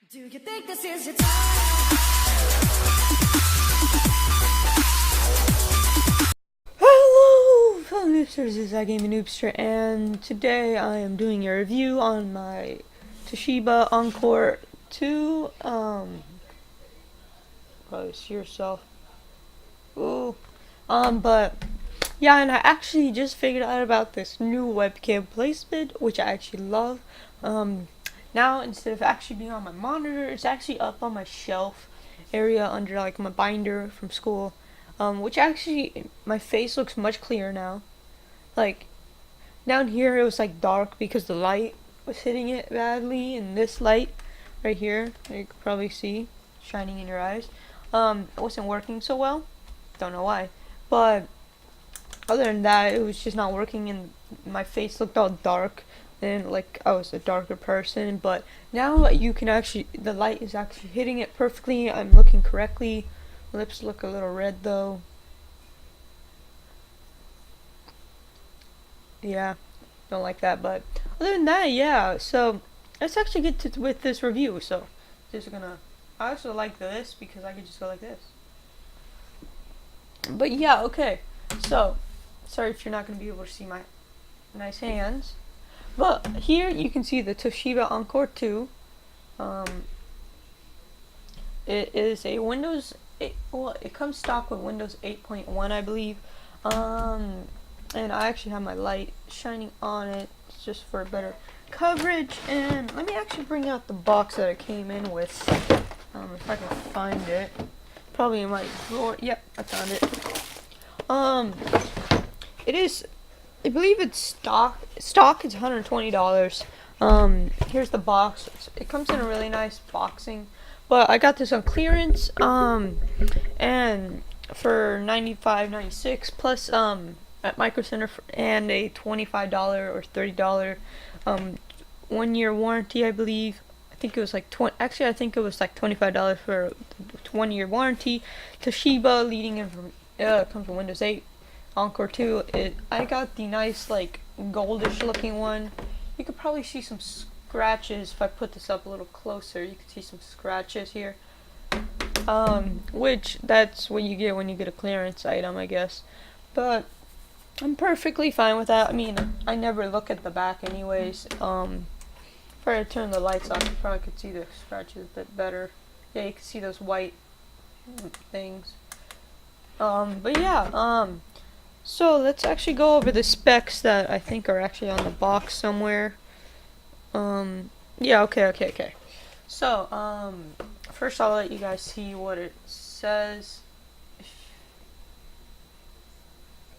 Do you think this is your time? Hello, fellow noobsters, this is iGaming Noobster, and today I am doing a review on my Toshiba Encore 2, probably see yourself, ooh, but, yeah, and I actually just figured out about this new webcam placement, which I actually love. Now, instead of actually being on my monitor, it's actually up on my shelf area under, like, my binder from school. Which actually, my face looks much clearer now. Like, down here it was like dark because the light was hitting it badly, and this light right here, you can probably see, shining in your eyes, it wasn't working so well. Don't know why. But, other than that, it was just not working, and my face looked all dark, and like I was a darker person. But now you can actually, the light is actually hitting it perfectly. I'm looking correctly. Lips look a little red though. Yeah, don't like that. But other than that, yeah. So let's actually get to with this review. So just gonna. I also like this because I could just go like this. But yeah, okay. So sorry if you're not gonna be able to see my nice hands. But here you can see the Toshiba Encore 2. It is a Windows 8, well, it comes stock with Windows 8.1, I believe. And I actually have my light shining on it just for better coverage. And let me actually bring out the box that it came in with, if I can find it. Probably in my drawer. Yep, I found it. It is, I believe it's stock. Stock is $120. Here's the box. It comes in a really nice boxing. But I got this on clearance, and for $95.96 plus at Micro Center and a $25 or $30 1-year warranty, I believe. I think it was like Actually, I think it was like $25 for 1-year warranty. Toshiba, leading in from comes with Windows 8. Encore 2. I got the nice like goldish looking one. You could probably see some scratches if I put this up a little closer. You can see some scratches here. Which that's what you get when you get a clearance item, I guess. But I'm perfectly fine with that. I mean, I never look at the back anyways. If I turn the lights off, you probably could see the scratches a bit better. Yeah, you can see those white things. But yeah, so let's actually go over the specs that I think are actually on the box somewhere. Yeah, okay. So, first I'll let you guys see what it says.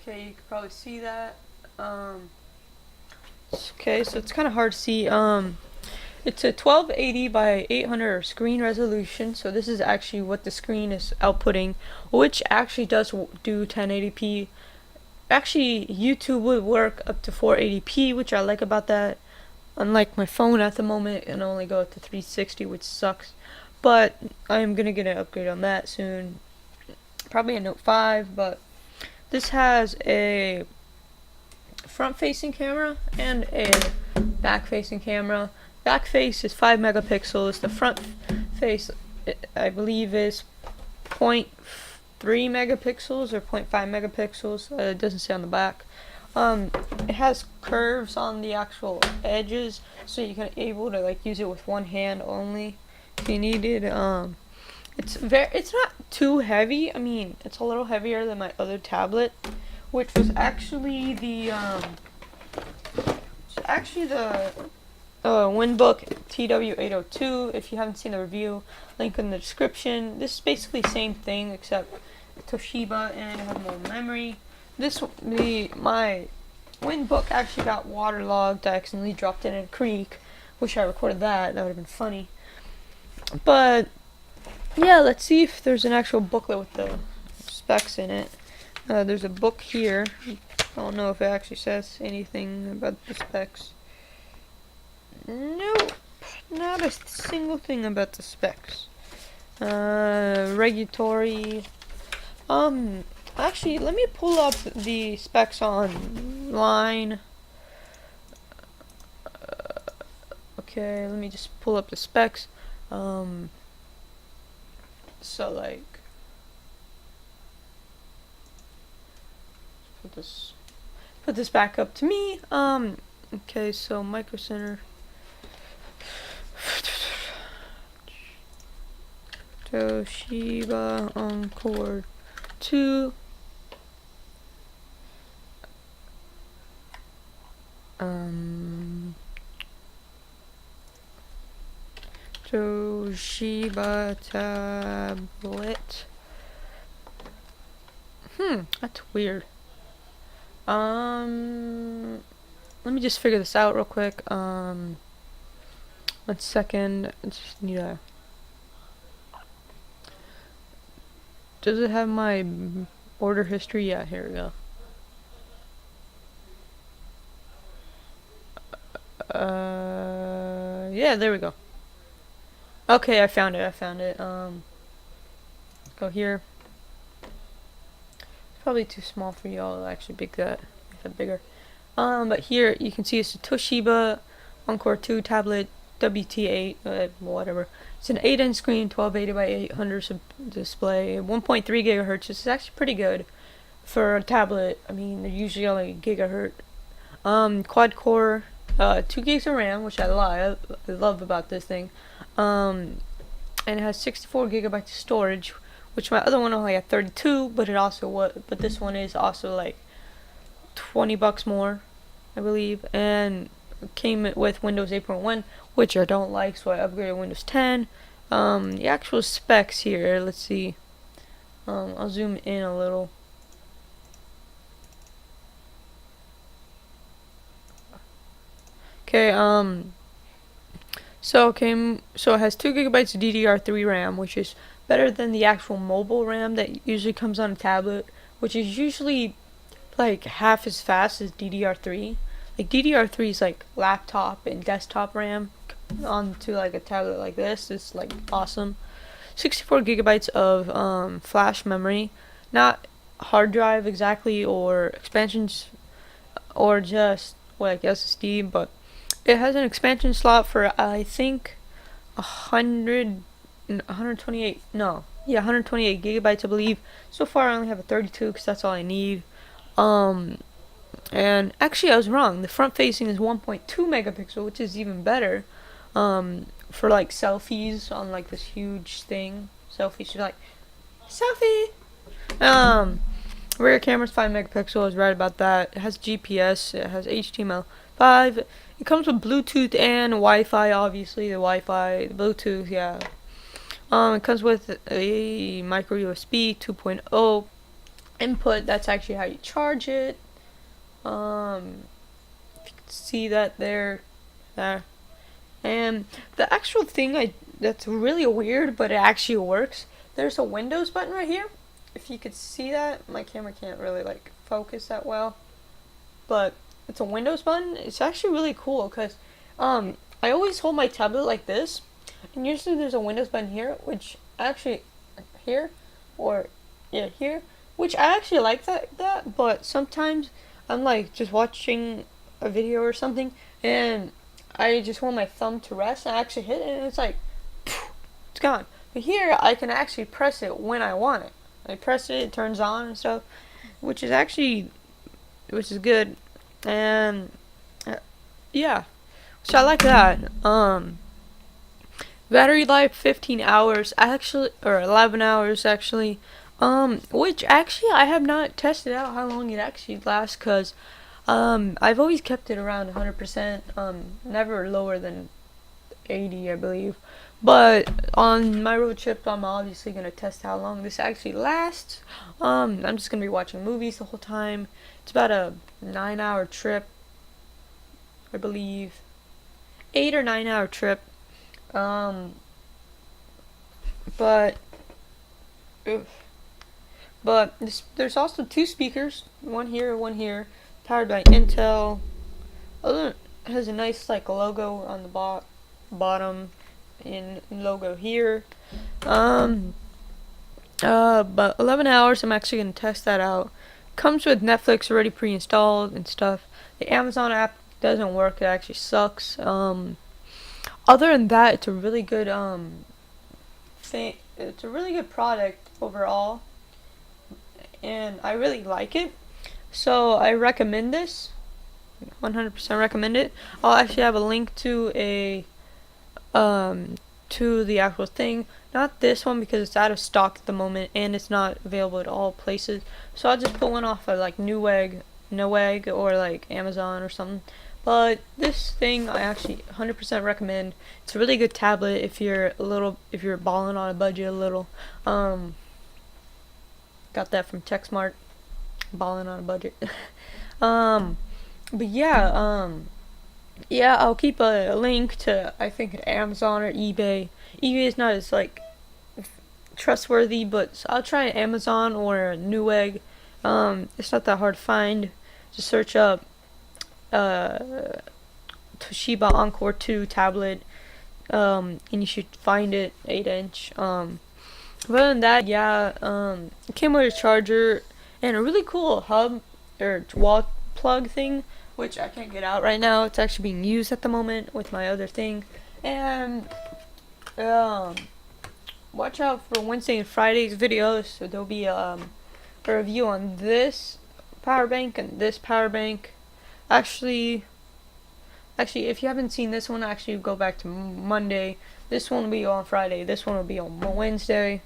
Okay, you can probably see that. Okay, so it's kind of hard to see. It's a 1280 by 800 screen resolution, so this is actually what the screen is outputting, which actually does do 1080p. Actually, YouTube would work up to 480p, which I like about that. Unlike my phone at the moment, it can only go up to 360, which sucks. But I'm gonna get an upgrade on that soon. Probably a Note 5, but this has a front-facing camera and a back-facing camera. Back face is 5 megapixels. The front face, I believe, is 0.3 megapixels or 0.5 megapixels. It doesn't say on the back. It has curves on the actual edges, so you can able to like use it with one hand only if you needed. It's not too heavy. I mean, it's a little heavier than my other tablet, which was actually the Winbook TW802. If you haven't seen the review, link in the description. This is basically the same thing except Toshiba and it has more memory. My Winbook actually got waterlogged. I accidentally dropped it in a creek. Wish I recorded that. That would have been funny. But yeah, let's see if there's an actual booklet with the specs in it. There's a book here. I don't know if it actually says anything about the specs. Nope, not a single thing about the specs. Regulatory. Actually, let me pull up the specs online. Okay, let me just pull up the specs. Um, so like, put this back up to me. Okay, so Micro Center. Toshiba Encore 2. Toshiba tablet. That's weird. Let me just figure this out real quick. 1 second. I just need a. Does it have my order history? Yeah, here we go. Yeah, there we go. Okay, I found it. Go here. It's probably too small for y'all to actually make that bigger. But here you can see it's a Toshiba Encore 2 tablet WT8, whatever. It's an 8-inch screen, 1280 by 800 display, 1.3 gigahertz. This is actually pretty good for a tablet. I mean, they're usually only gigahertz. Quad core, 2 gigs of RAM, which I love about this thing. And it has 64 gigabytes of storage, which my other one only had 32, but this one is also like $20 more, I believe, and came with Windows 8.1, which I don't like, so I upgraded Windows 10. The actual specs here, let's see. I'll zoom in a little. Okay, so it has 2 gigabytes of DDR3 RAM, which is better than the actual mobile RAM that usually comes on a tablet, which is usually like half as fast as DDR3. Like DDR3 is like laptop and desktop RAM onto like a tablet like this. It's like awesome. 64 gigabytes of flash memory, not hard drive exactly or expansions or just like SSD, but it has an expansion slot for I think 128 no yeah 128 gigabytes I believe. So far I only have a 32 because that's all I need. And actually I was wrong. The front facing is 1.2 megapixel, which is even better. For like selfies on like this huge thing. Selfies, you're like selfie. Rear camera's 5 megapixel. I was right about that. It has GPS. It has HTML5. It comes with Bluetooth and Wi-Fi. Obviously, the Wi-Fi, the Bluetooth, yeah. It comes with a micro USB 2.0 input. That's actually how you charge it. If you can see that there. And the actual thing that's really weird, but it actually works. There's a Windows button right here. If you could see that, my camera can't really like focus that well, but it's a Windows button. It's actually really cool because I always hold my tablet like this, and usually there's a Windows button here, which actually here here, which I actually like that. But sometimes I'm like just watching a video or something, and I just want my thumb to rest, and I actually hit it, and it's like it's gone. But here I can actually press it when I want it. I press it, it turns on and stuff, which is good, and yeah, so I like that. Battery life 15 hours actually, or 11 hours actually, which actually I have not tested out how long it actually lasts, cause I've always kept it around 100%, never lower than 80, I believe. But on my road trip, I'm obviously going to test how long this actually lasts. I'm just going to be watching movies the whole time. It's about a 9-hour trip, I believe. 8 or 9-hour trip. But there's also 2 speakers, one here, powered by Intel. It has a nice like logo on the bottom. In logo here. But 11 hours, I'm actually going to test that out. Comes with Netflix already pre-installed and stuff. The Amazon app doesn't work, it actually sucks. other than that, it's a really good it's a really good product overall, and I really like it. So I recommend this. 100% recommend it. I'll actually have a link to to the actual thing. Not this one because it's out of stock at the moment and it's not available at all places. So I'll just put one off of like Newegg or like Amazon or something. But this thing I actually 100% recommend. It's a really good tablet if you're balling on a budget a little. Got that from TechSmart. Balling on a budget. But yeah, I'll keep a link to, I think, Amazon or eBay. eBay is not as like trustworthy, but I'll try Amazon or Newegg. It's not that hard to find. Just search up Toshiba Encore 2 tablet, and you should find it 8-inch. Other than that, it came with a charger and a really cool hub or wall plug thing, which I can't get out right now. It's actually being used at the moment with my other thing. And watch out for Wednesday and Friday's videos. So there'll be a review on this power bank and this power bank. Actually, if you haven't seen this one, actually go back to Monday. This one will be on Friday. This one will be on Wednesday.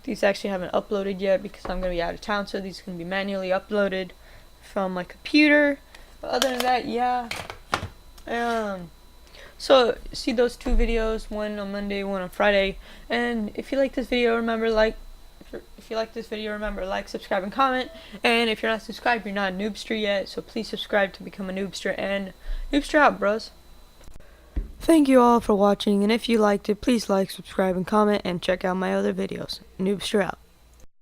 These actually haven't uploaded yet because I'm going to be out of town, so these are going to be manually uploaded from my computer. But other than that, yeah. So see those two videos, one on Monday, one on Friday. And if you like this video, remember subscribe, and comment. And if you're not subscribed, you're not a noobster yet, so please subscribe to become a noobster. And noobster out, bros. Thank you all for watching, and if you liked it, please like, subscribe, and comment, and check out my other videos. Noobster out.